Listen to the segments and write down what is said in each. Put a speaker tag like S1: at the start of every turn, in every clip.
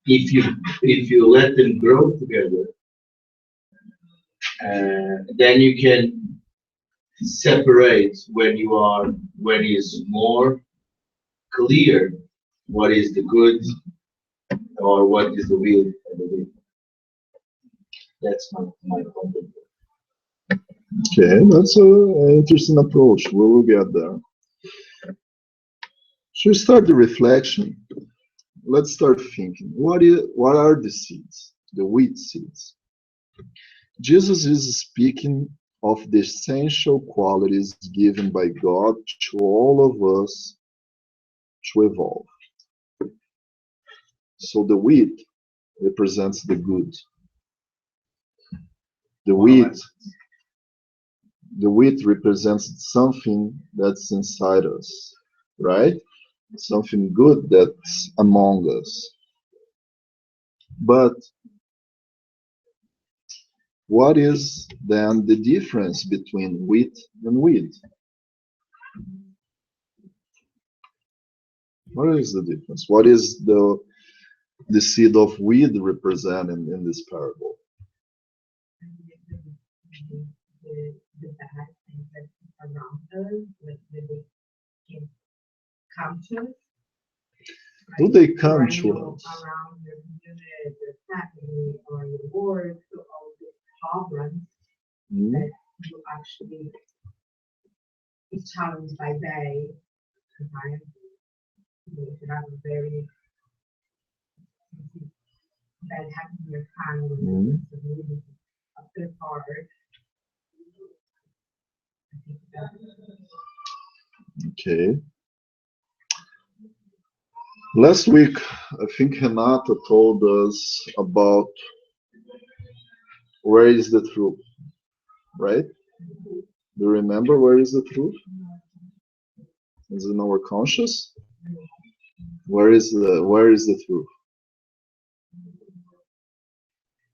S1: if you let them grow together, then you can separate when is more clear what is the good or what is the will and the will. That's my point.
S2: Okay, that's an interesting approach. We will get there. Should we start the reflection? Let's start thinking. What are the seeds? The wheat seeds. Jesus is speaking of the essential qualities given by God to all of us to evolve. So the wheat represents the good. The wheat represents something that's inside us, right? Something good that's among us. But what is then the difference between wheat and weed? What is the difference? What is the seed of weed representing in this parable?
S3: The bad things that around us, like they can come to us.
S2: Do they come to us?
S3: Around your community, your family, or your work, so all the problems that you actually is challenged by day. Sometimes you can have a very bad happen in your family, a good heart.
S2: Okay. Last week, I think Renata told us about where is the truth, right? Do you remember where is the truth? Is it in our conscious? Where is the truth?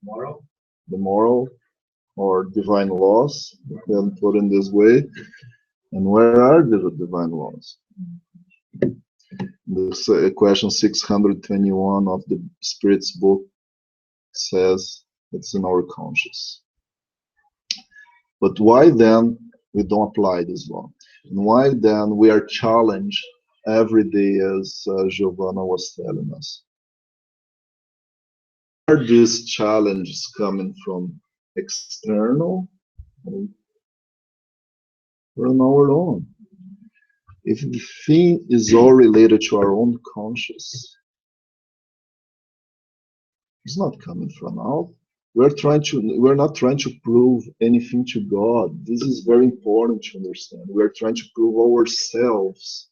S1: Moral?
S2: The moral or divine laws, we can put in this way. And where are the divine laws? This question 621 of the Spirit's book says it's in our conscious. But why then we don't apply this law? And why then we are challenged every day, as Giovanna was telling us? Are these challenges coming from external or on our own? If the thing is all related to our own conscious, it's not coming from out. We're not trying to prove anything to God. This is very important to understand. We're trying to prove ourselves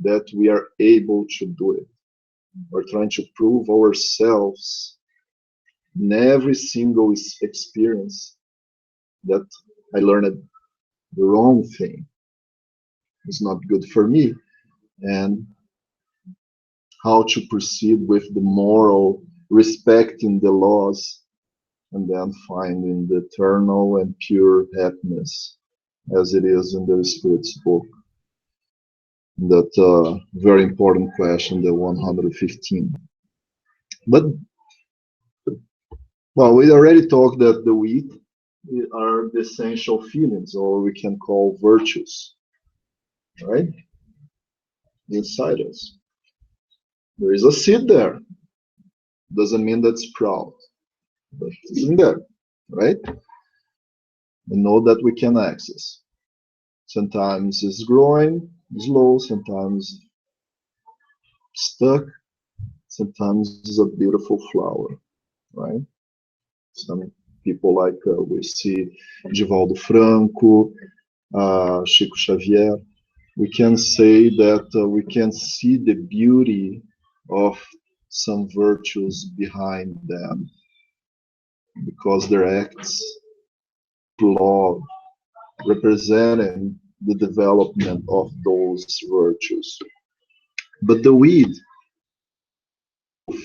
S2: that we are able to do it. We're trying to prove ourselves in every single experience that I learned the wrong thing. It's not good for me, and how to proceed with the moral, respecting the laws, and then finding the eternal and pure happiness as it is in the Spirit's book. That very important question, the 115. But, well, we already talked that the wheat are the essential feelings, or we can call virtues, right? Inside us. There is a seed there. Doesn't mean that's proud, but it's in there, right? We know that we can access. Sometimes it's growing slow, sometimes stuck, sometimes it's a beautiful flower, right? Some people like we see Divaldo Franco, Chico Xavier. We can say that we can see the beauty of some virtues behind them because their acts love representing the development of those virtues. But the weed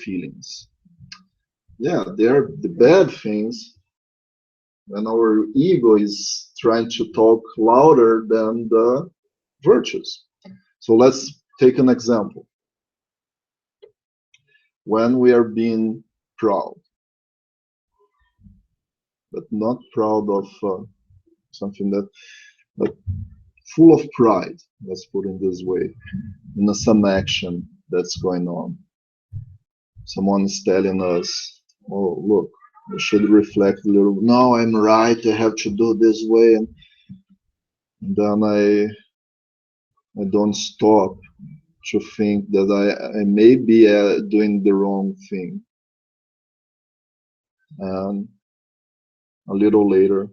S2: feelings, yeah, they're the bad things when our ego is trying to talk louder than the virtues. So let's take an example. when we are being proud, but not proud of something that, but full of pride, let's put it this way, in some action that's going on. Someone is telling us, oh, look, we should reflect a little. No, I'm right, I have to do this way. And then I don't stop to think that I may be doing the wrong thing. And a little later,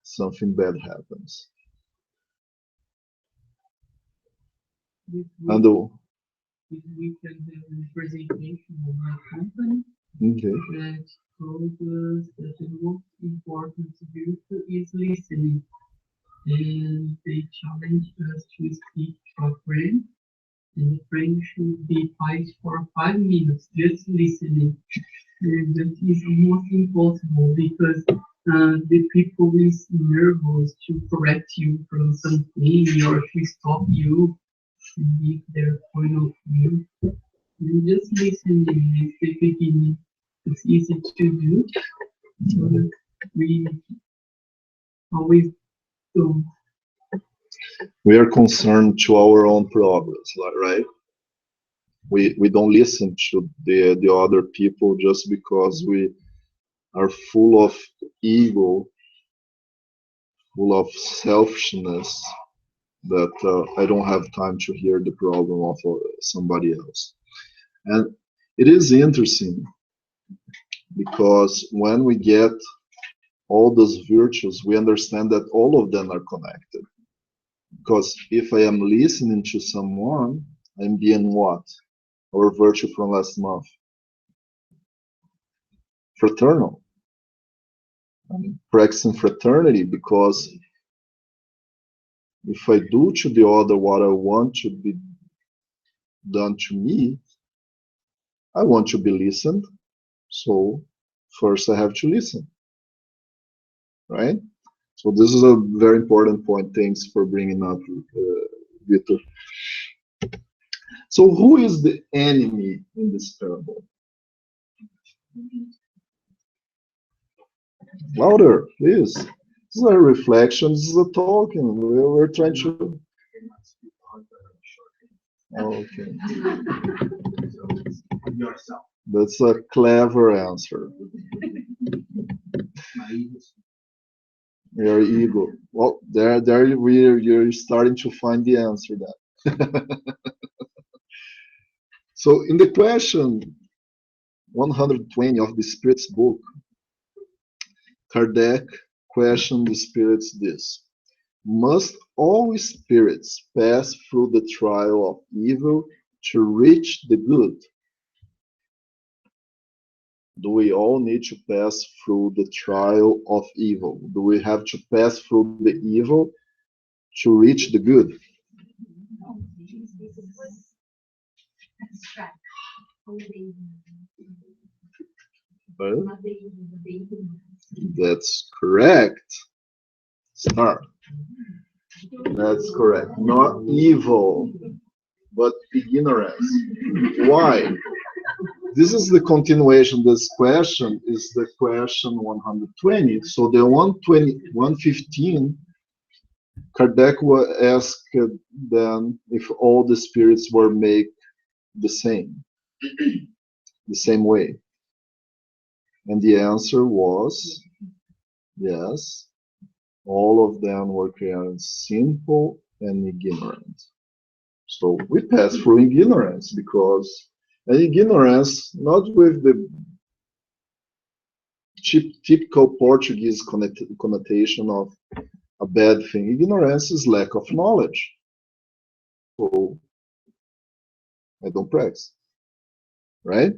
S2: something bad happens. And
S4: if we can have a presentation of our company
S2: okay.
S4: that told us that the most important virtue is listening. And they challenged us to speak to a friend, and the friend should be quiet for 5 minutes, just listening. And that is almost impossible because the people is nervous to correct you from something or to stop you to give their point of view. And just listening is the beginning. It's easy to do, but we always do.
S2: We are concerned to our own progress, right? We don't listen to the other people just because we are full of ego, full of selfishness, that I don't have time to hear the problem of somebody else. And it is interesting because when we get all those virtues, we understand that all of them are connected. Because if I am listening to someone, I'm being what? Our virtue from last month. Fraternal. I'm practicing fraternity because if I do to the other what I want to be done to me, I want to be listened. So first I have to listen. Right? So this is a very important point. Thanks for bringing up, Victor. So who is the enemy in this parable? Louder, please. This is a reflection. This is a talking. We're trying to. Okay. That's a clever answer. Your ego. Well, there, you're starting to find the answer then. So in the question 120 of the Spirit's book, Kardec questioned the spirits this: must all spirits pass through the trial of evil to reach the good? Do we all need to pass through the trial of evil? Do we have to pass through the evil to reach the good? Well, that's correct. Start. That's correct. Not evil, but ignorance. Why? This is the continuation. This question is the question 120. So the 120, 115, Kardec asked them if all the spirits were made the same way. And the answer was yes. All of them were created simple and ignorant. So we pass through ignorance because, and ignorance, not with the typical Portuguese connotation of a bad thing. Ignorance is lack of knowledge. So I don't practice, right?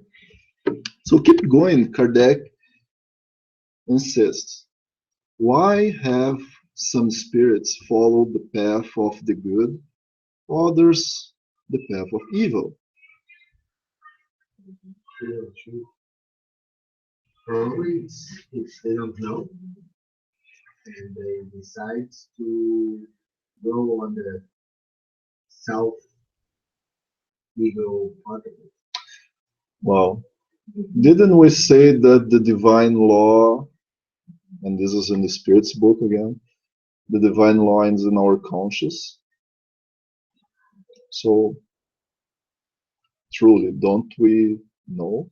S2: So keep going. Kardec insists. Why have some spirits followed the path of the good, others the path of evil?
S5: Probably if they don't know and they decide to go on the self ego part of it.
S2: Wow. Didn't we say that the divine law, and this is in the Spirit's book again, the divine law is in our conscious? So, truly, don't we know?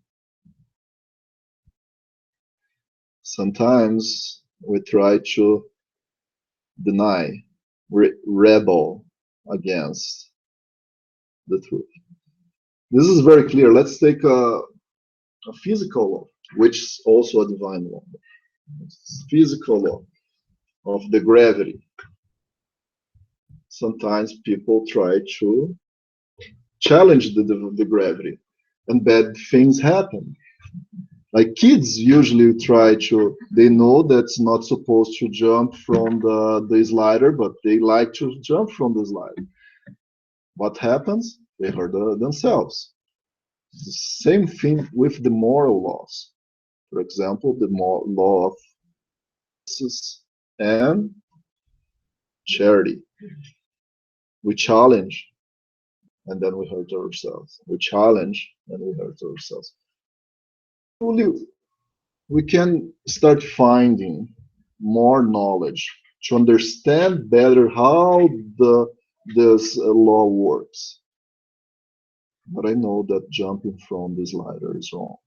S2: Sometimes we try to deny, rebel against the truth. This is very clear. Let's take a physical law, which is also a divine law. It's physical law of the gravity. Sometimes people try to challenge the gravity, and bad things happen. Like kids usually try to, they know that's not supposed to jump from the slider, but they like to jump from the slider. What happens? They hurt themselves. The same thing with the moral laws. For example, the law of justice and charity. We challenge and then we hurt ourselves. We challenge and we hurt ourselves. Truly, we can start finding more knowledge to understand better how this law works. But I know that jumping from this ladder is wrong.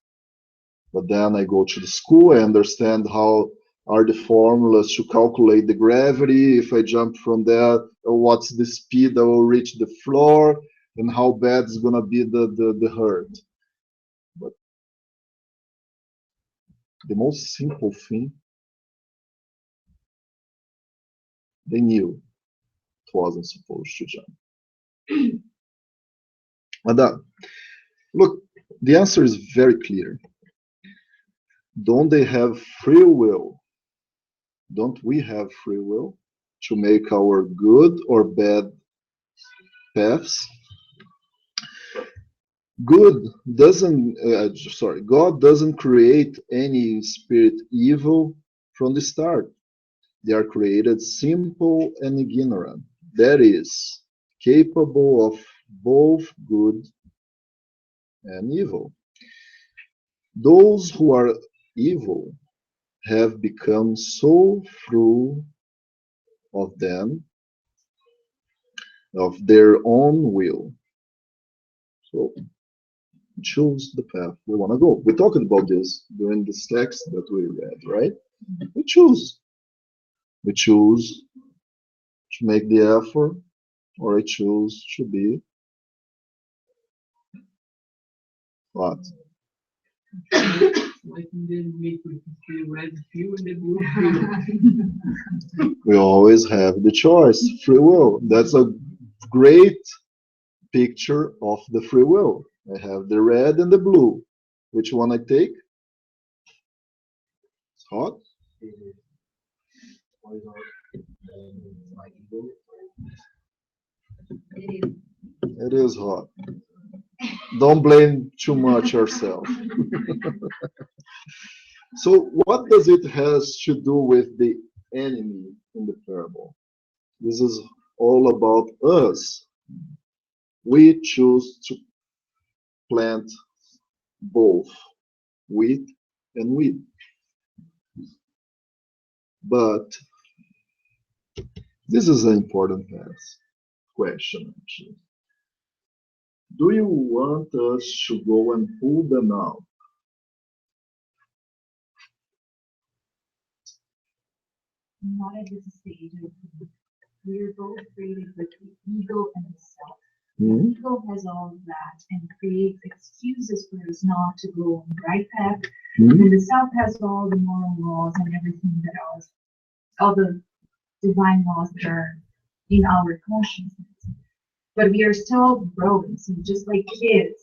S2: But then I go to the school, I understand how are the formulas to calculate the gravity. If I jump from there, what's the speed I will reach the floor, and how bad is gonna be the hurt. But the most simple thing, they knew it wasn't supposed to jump. And look, the answer is very clear. Don't they have free will? Don't we have free will to make our good or bad paths? Good doesn't, God doesn't create any spirit evil from the start. They are created simple and ignorant. That is, capable of both good and evil. Those who are evil have become so full of them, of their own will. So choose the path we want to go. We talked about this during this text that we read, right? We choose. We choose to make the effort, or I choose to be what?
S4: Like in the matrix, the red pill and the blue pill.
S2: We always have the choice, free will. That's a great picture of the free will. I have the red and the blue. Which one I take? It's hot. It is hot. Don't blame too much yourself. So what does it has to do with the enemy in the parable? This is all about us. We choose to plant both wheat and wheat. But this is an important question, actually. Do you want us to go and pull them out?
S3: Not at this stage. We are both created with the ego and the self.
S2: Hmm?
S3: The ego has all of that and creates excuses for us not to go on the right path.
S2: Hmm?
S3: And the self has all the moral laws and everything that all the divine laws that are in our consciousness. But we are still growing. So just like kids,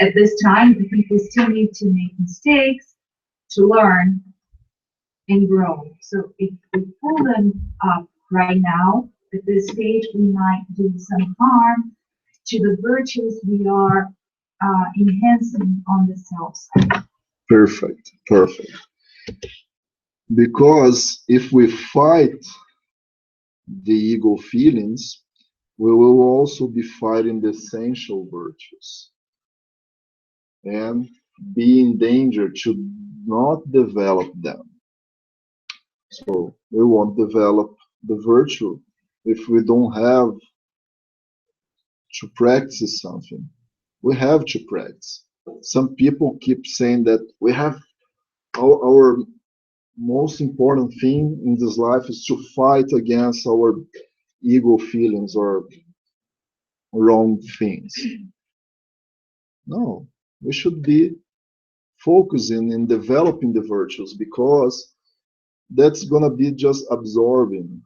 S3: at this time, I think we still need to make mistakes to learn and grow. So if we pull them up right now, at this stage, we might do some harm to the virtues we are enhancing on the self side.
S2: Perfect, perfect. Because if we fight the ego feelings, we will also be fighting the essential virtues. and be in danger to not develop them. So we won't develop the virtue if we don't have to practice something. We have to practice. Some people keep saying that we have our most important thing in this life is to fight against our ego feelings or wrong things. No, we should be focusing in developing the virtues because that's gonna be just absorbing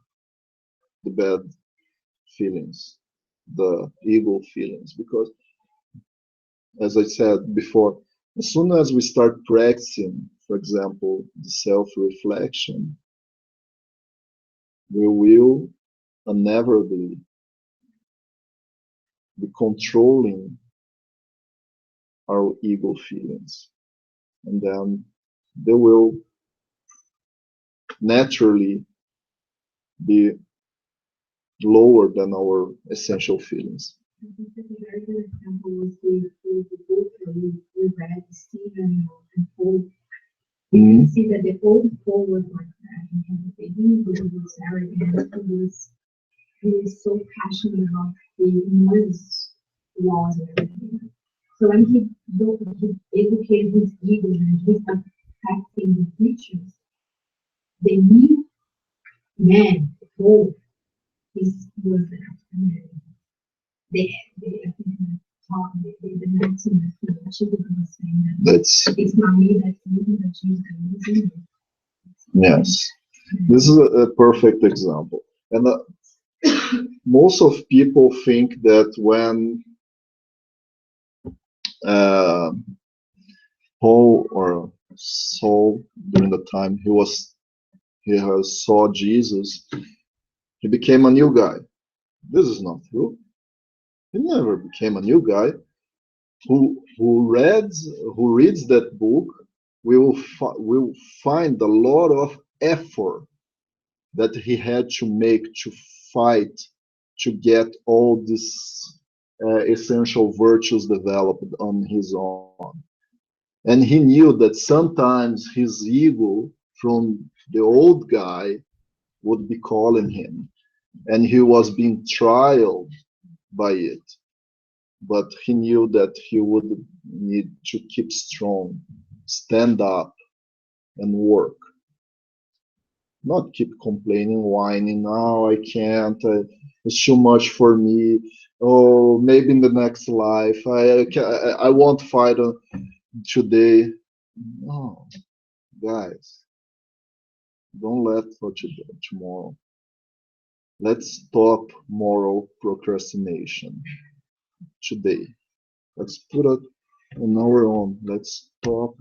S2: the bad feelings, the ego feelings. Because, as I said before, as soon as we start practicing, for example, the self-reflection, we will inevitably be controlling our ego feelings, and then they will naturally be lower than our essential feelings.
S3: I think that a very good example was the book that we read, Stephen and Paul. You can see that the old Paul was like that. He didn't really was arrogant. He was so passionate about the noise laws and everything. So when he educated his ego and he started practicing the teachers, the new man, Paul, was the I think talk the maximum actually was saying that
S2: That's
S3: it's not me that's moving the change that is in me.
S2: yes. This is a perfect example, and most of people think that when uh, Paul or Saul, during the time he has saw Jesus, he became a new guy. This is not true. He never became a new guy. Who reads that book will find a lot of effort that he had to make to fight to get all these essential virtues developed on his own. And he knew that sometimes his ego from the old guy would be calling him, and he was being trialed by it. But he knew that he would need to keep strong, stand up, and work. Not keep complaining, whining. No, I can't. It's too much for me. Oh, maybe in the next life. I won't fight today. No, guys, don't let for today, tomorrow. Let's stop moral procrastination today. Let's put it on our own. Let's stop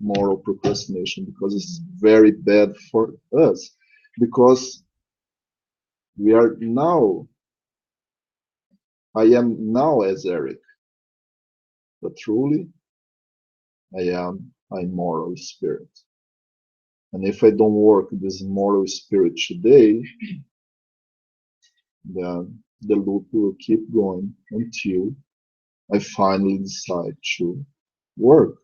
S2: moral procrastination because it's very bad for us. Because we are now, I am now as Eric, but truly I am a moral spirit. And if I don't work this moral spirit today, then the loop will keep going until I finally decide to work.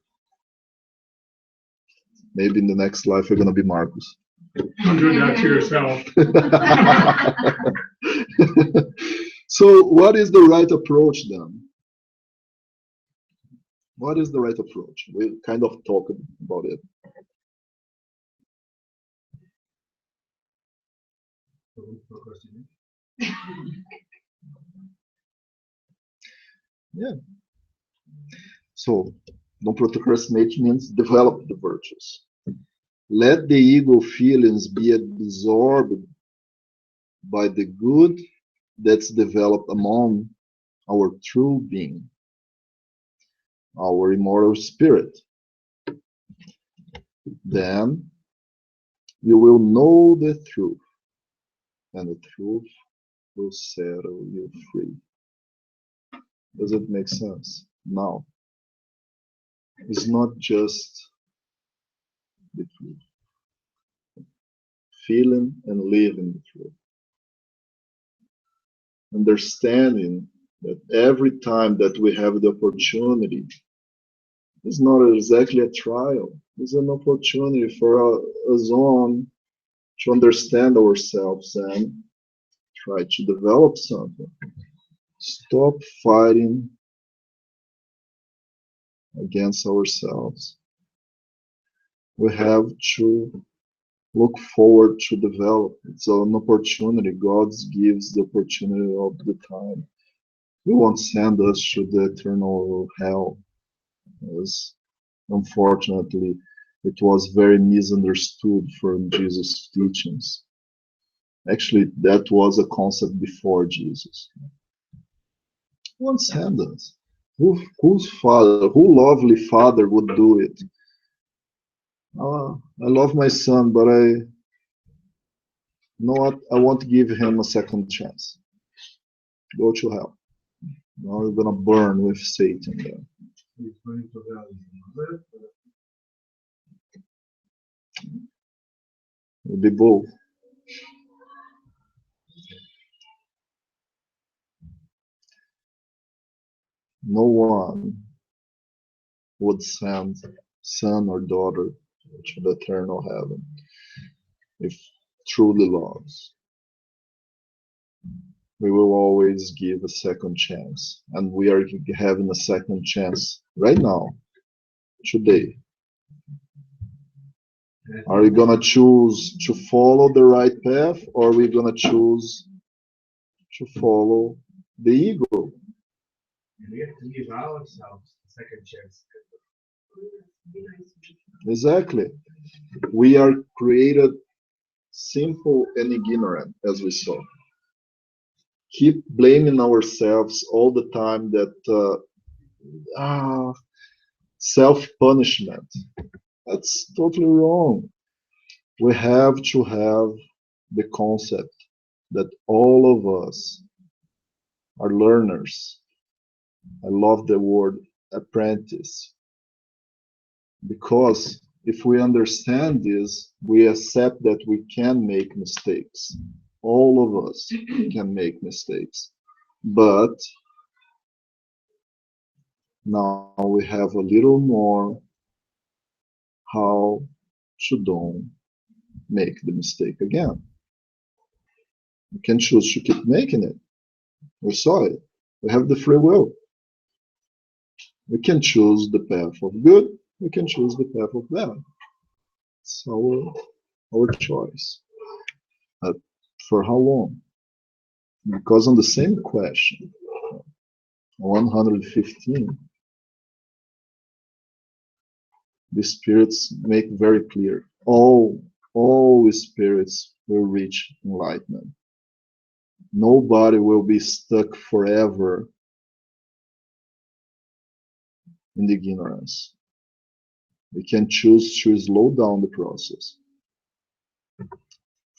S2: Maybe in the next life I'm gonna be Marcus.
S6: Don't do that to yourself.
S2: So what is the right approach then? What is the right approach? We kind of talked about it.
S5: Don't procrastinate.
S2: Yeah. So don't procrastinate means develop the virtues. Let the ego feelings be absorbed by the good that's developed among our true being, our immortal spirit. Then you will know the truth, and the truth will set you free. Does it make sense? Now, it's not just the truth, feeling and living the truth. Understanding that every time that we have the opportunity It's not exactly a trial. It's an opportunity for us on to understand ourselves and try to develop something. Stop fighting against ourselves. We have to look forward to develop. It's an opportunity. God gives the opportunity all the time. He won't send us to the eternal hell, as unfortunately it was very misunderstood from Jesus' teachings. Actually, that was a concept before Jesus. He won't send us. Whose father, who lovely father would do it? I love my son, but I know what, I won't give him a second chance. Go to hell. Now you're gonna burn with Satan there.
S5: He's going to hell with his mother.
S2: It'll be both. No one would send son or daughter to the eternal heaven if truly loves. We will always give a second chance, and we are having a second chance right now, today. Are we gonna choose to follow the right path, or are we gonna choose to follow the ego?
S5: And we have to give ourselves a second chance.
S2: Exactly. We are created simple and ignorant, as we saw. Keep blaming ourselves all the time that self-punishment. That's totally wrong. We have to have the concept that all of us are learners. I love the word apprentice because if we understand this, we accept that we can make mistakes. All of us can make mistakes. But now we have a little more how to don't make the mistake again. We can choose to keep making it. We saw it. We have the free will. We can choose the path of good. We can choose the path of bad. It's our choice. Uh, for how long? Because on the same question, 115, the spirits make very clear. All spirits will reach enlightenment. Nobody will be stuck forever in the ignorance. We can choose to slow down the process.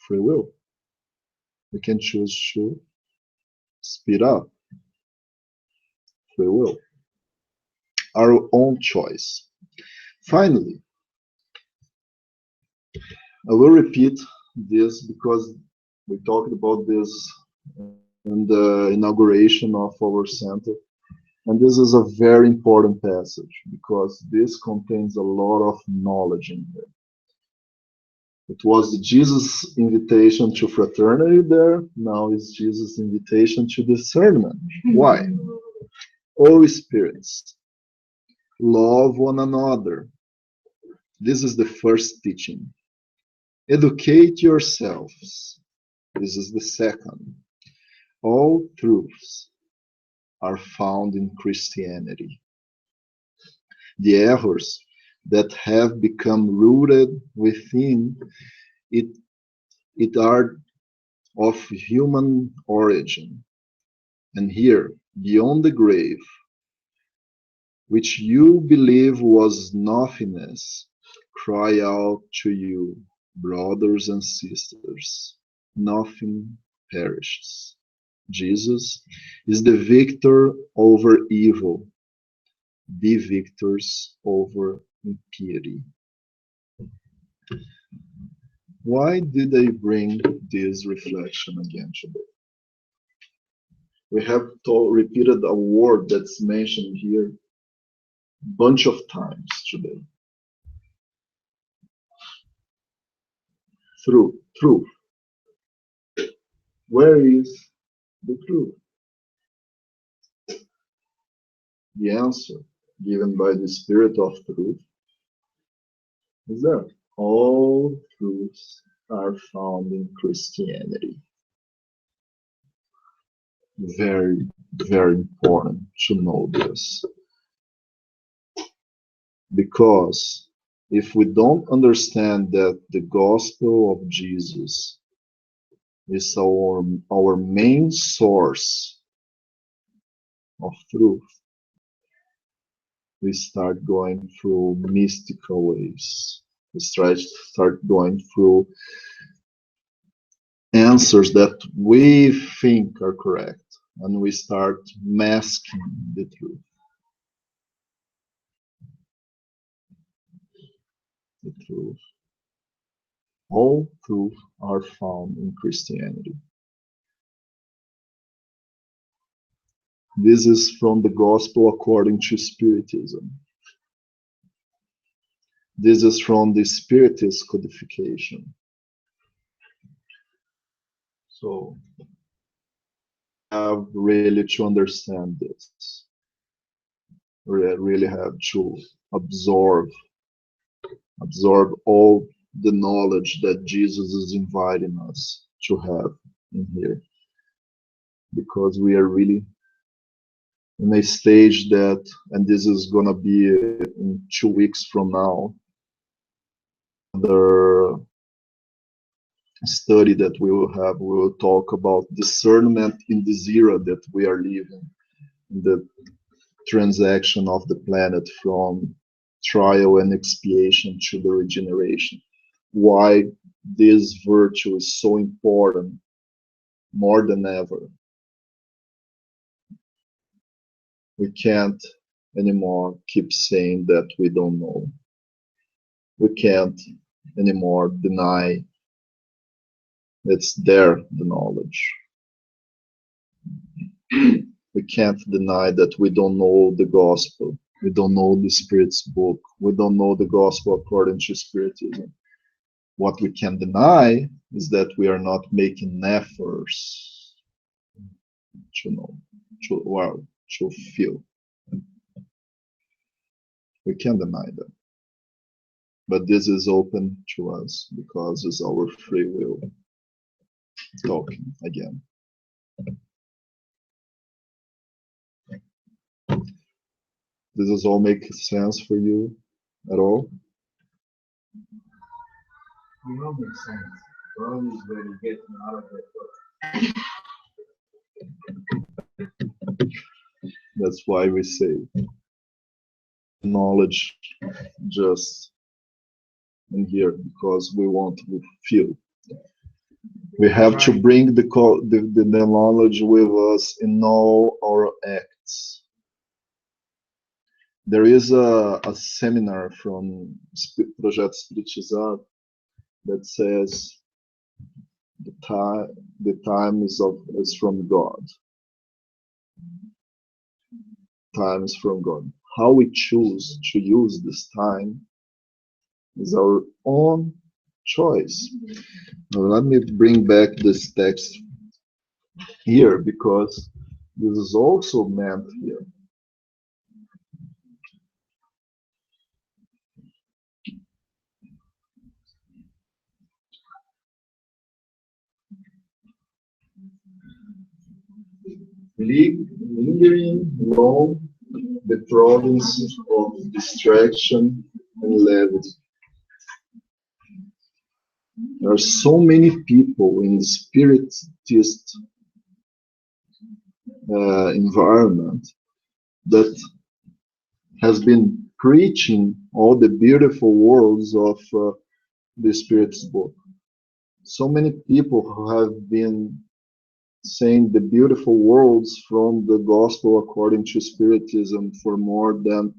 S2: Free will. We can choose to speed up. Free will. Our own choice. Finally, I will repeat this because we talked about this in the inauguration of our center. And this is a very important passage because this contains a lot of knowledge in here. It was Jesus' invitation to fraternity there. Now it's Jesus' invitation to discernment. Why? O spirits, love one another. This is the first teaching. Educate yourselves. This is the second. All truths are found in Christianity. The errors that have become rooted within it, it are of human origin. And here, beyond the grave, which you believe was nothingness, cry out to you, brothers and sisters, nothing perishes. Jesus is the victor over evil. Be victors over impiety. Why did I bring this reflection again today? We have repeated a word that's mentioned here bunch of times today. Truth. Where is the truth? The answer given by the Spirit of Truth is that all truths are found in Christianity. Very, very important to know this. Because if we don't understand that the gospel of Jesus is our main source of truth, we start going through mystical ways. We start going through answers that we think are correct, and we start masking the truth. The truth. All truth are found in Christianity. This is from the Gospel according to Spiritism. This is from the Spiritist codification. So, we have really to understand this. We really have to absorb all the knowledge that Jesus is inviting us to have in here. Because we are really in a stage that, and this is going to be in 2 weeks from now, the study that we will talk about discernment in this era that we are living, the transaction of the planet from trial and expiation to the regeneration. Why this virtue is so important more than ever. We can't anymore keep saying that we don't know. We can't anymore deny it's there, the knowledge. We can't deny that we don't know the gospel. We don't know the Spirit's book. We don't know the gospel according to Spiritism. What we can deny is that we are not making efforts to know, to feel. We can deny that. But this is open to us because it's our free will talking again. Does this all make sense for you at all?
S5: You know, makes sense. The problem is when you get out of it.
S2: That's why we say knowledge just in here, because we want to feel. We have to bring the knowledge with us in all our acts. There is a seminar from Projeto Espiritizar that says the time is from God. Time is from God. How we choose to use this time is our own choice. Now, let me bring back this text here because this is also meant here. Lingering long the province of distraction and levity. There are so many people in the spiritist environment that has been preaching all the beautiful words of the Spirit's book. So many people who have been saying the beautiful words from the Gospel according to Spiritism for more than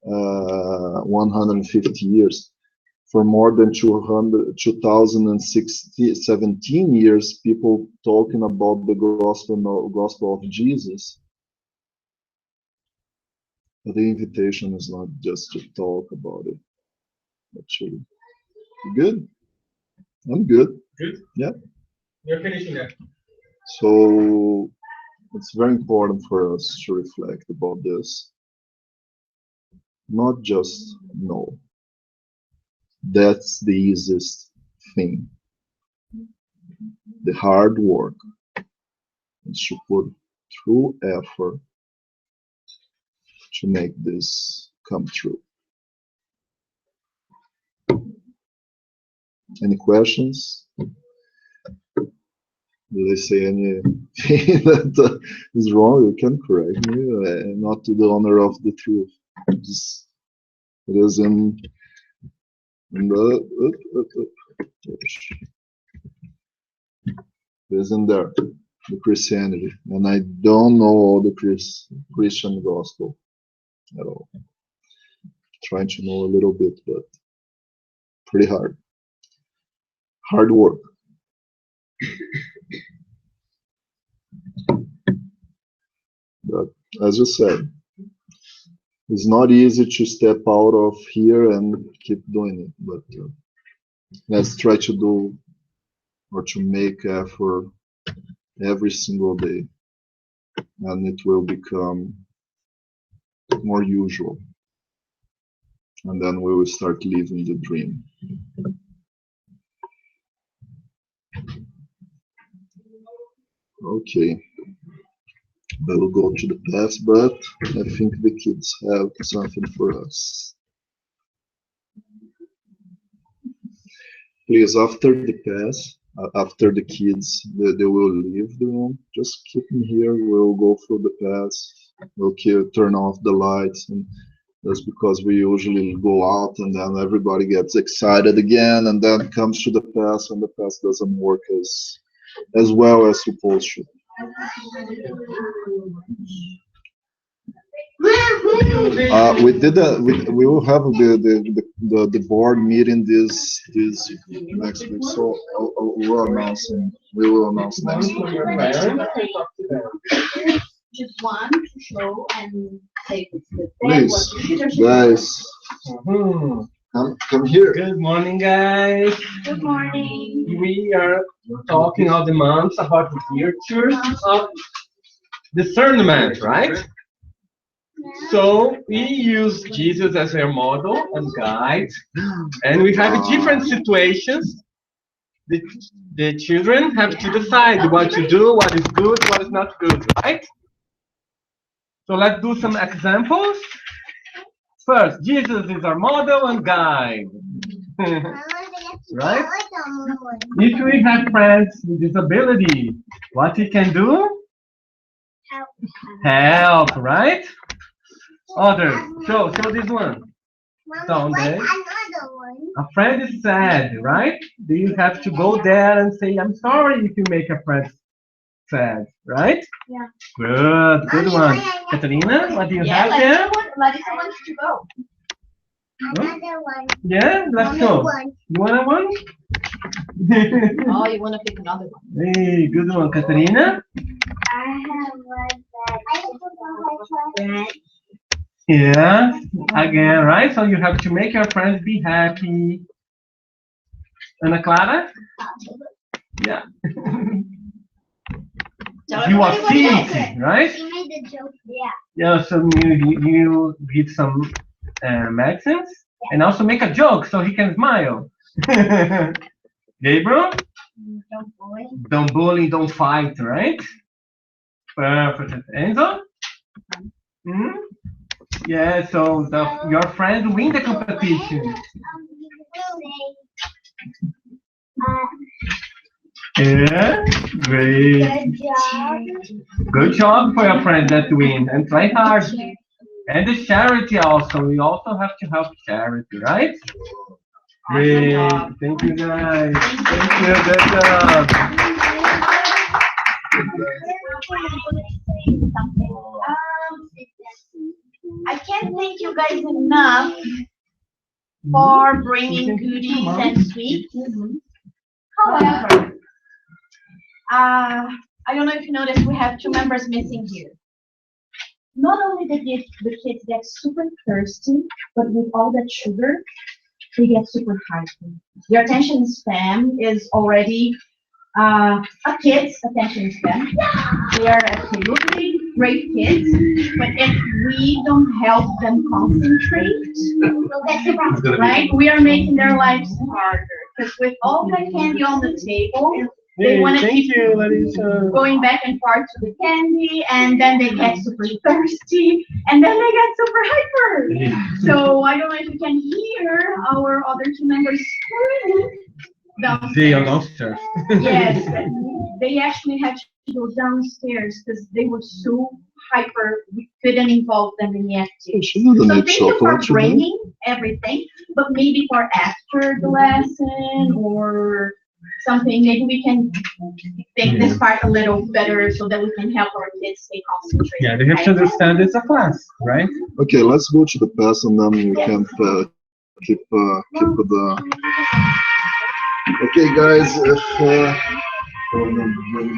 S2: 150 years. For more than 2017 years, people talking about the gospel of Jesus. But the invitation is not just to talk about it. Actually, good. I'm good.
S6: Good?
S2: Yeah.
S6: You're finishing that.
S2: So it's very important for us to reflect about this. Not just no. That's the easiest thing. The hard work is to put through effort to make this come true. Any questions? Did I say anything that is wrong? You can correct me. Not to the honor of the truth. Just, it is in the it isn't there the Christianity, and I don't know all the Christian gospel at all. Trying to know a little bit, but pretty hard. Hard work. But as you said, it's not easy to step out of here and keep doing it. But let's try to do or to make effort every single day, and it will become more usual. And then we will start living the dream. Okay, I will go to the past, but I think the kids have something for us. Please, after the pass, after the kids, they will leave the room. Just keep me here. We'll go through the pass. We'll turn off the lights, and that's because we usually go out, and then everybody gets excited again, and then comes to the pass, and the pass doesn't work as well as supposed to. We will have the board meeting this next week, so we will announce next week.
S7: Just one to show and say it's the
S2: Please, guys, come here.
S6: Good morning, guys.
S7: Good morning.
S6: We are talking all the months about the virtues of discernment, right? So we use Jesus as our model and guide, and we have different situations. The children have to decide what to do, what is good, what is not good, right? So let's do some examples. First, Jesus is our model and guide. Right? If we have friends with disability, what we can do? Help, right? Other. Show this one. Down there. A friend is sad, right? Do you have to go there and say, I'm sorry if you make a friend sad, right?
S7: Yeah.
S6: Good one. Katarina, what do you have there?
S7: Larissa wants to go.
S3: Another one.
S6: Yeah, let's go. You want one?
S7: Oh, you want to pick another one?
S6: Hey, good one. Katarina?
S3: I have one that.
S6: Yeah, again, right? So you have to make your friends be happy. Ana Clara? Yeah. You are sick, right?
S3: She made the joke. Yeah.
S6: Yeah, so you give some medicines and also make a joke so he can smile. Gabriel?
S3: Don't bully.
S6: Don't bully, don't fight, right? Perfect. Enzo? Hmm? Yeah, so your friends win the competition. Yeah, great.
S3: Good job.
S6: Good job for your friends that win and try hard. And the charity also. We also have to help charity, right? Great. Thank you guys. Thank you. Good job.
S7: I can't thank you guys enough for bringing goodies and sweets. However, I don't know if you noticed, we have two members missing here. not only did the kids get super thirsty, but with all that sugar, they get super hyper. Their attention span is already a kid's attention span. They are absolutely great kids, but if we don't help them concentrate, right, we are making their lives harder. Because with all that candy on the table, they want to keep going back and forth to the candy, and then they get super thirsty, and then they get super hyper. So I don't know if you can hear our other two members screaming downstairs.
S6: They are downstairs.
S7: Yes, they actually had to go downstairs because they were so hyper. We couldn't involve them in the activity.
S2: She didn't
S7: So
S2: need
S7: thank you for
S2: chocolate today.
S7: bringing everything, but maybe for after the lesson or something, maybe we can take this part a little better so that we can help our kids stay concentrated.
S6: Yeah, they have to
S7: right?
S6: understand it's a class, right?
S2: Okay, let's go to the past and then we can keep the. Okay, guys, if hold on, let me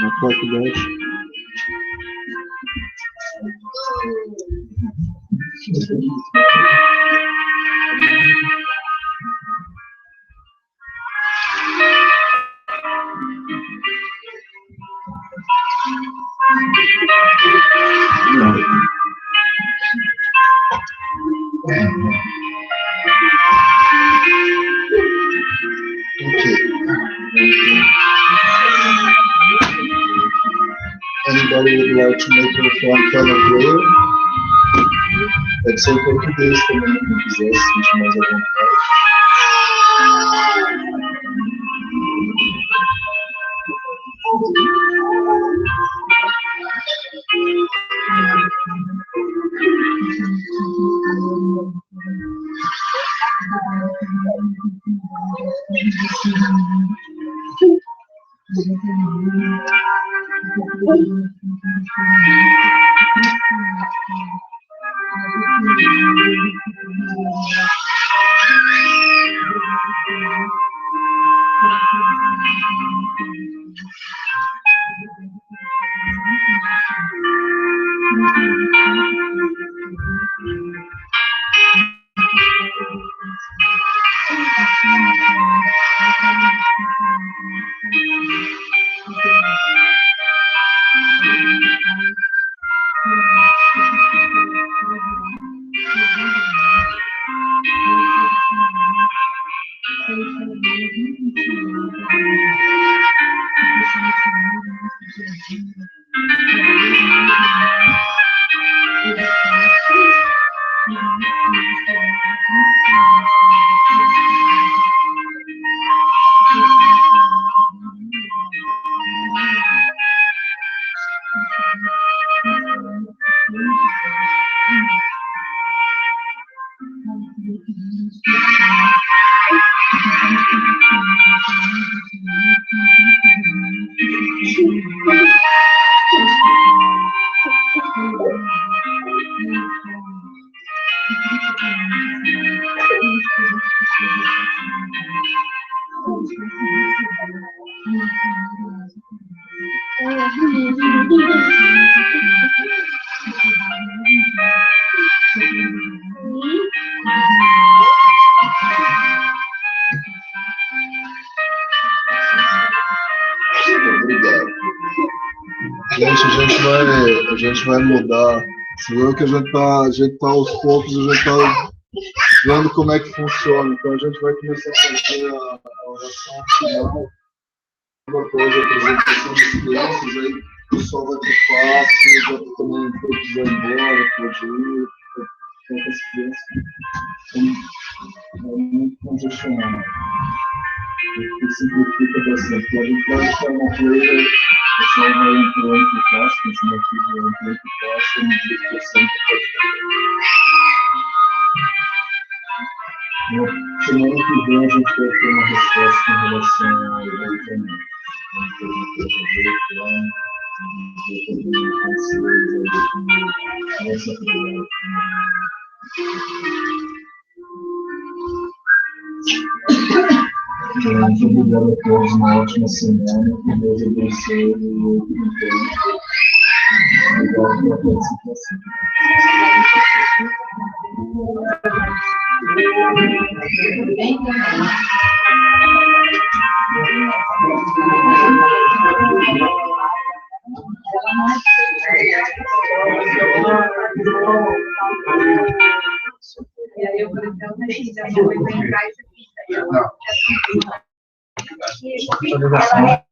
S2: Na faculdade. Anybody would like to make a phone call prayer? Pode ser em português também, quem quiser se sentir mais à vontade. Obrigado. Gente, a gente vai mudar. Você viu que a gente tá aos poucos, a gente tá vendo como é que funciona. Então a gente vai começar a fazer a oração final, depois a apresentação das crianças, aí o pessoal vai ter classe, já também pode quiser ir embora, pode ir, com as crianças. É muito congestionado. Que simplifica bastante. A gente vai deixar uma coisa, o pessoal vai entrando por classe, continua aqui, vai entrando por classe, e no dia que você entra, pode
S5: Semana que vem a gente vai ter uma resposta em relação ao ordenamento. Muito obrigado a todos, uma ótima semana, que Deus abençoe o tempo. Obrigado pela participação.
S3: E aí eu falei, então, minha mãe vai entrar e você fica.
S5: Não.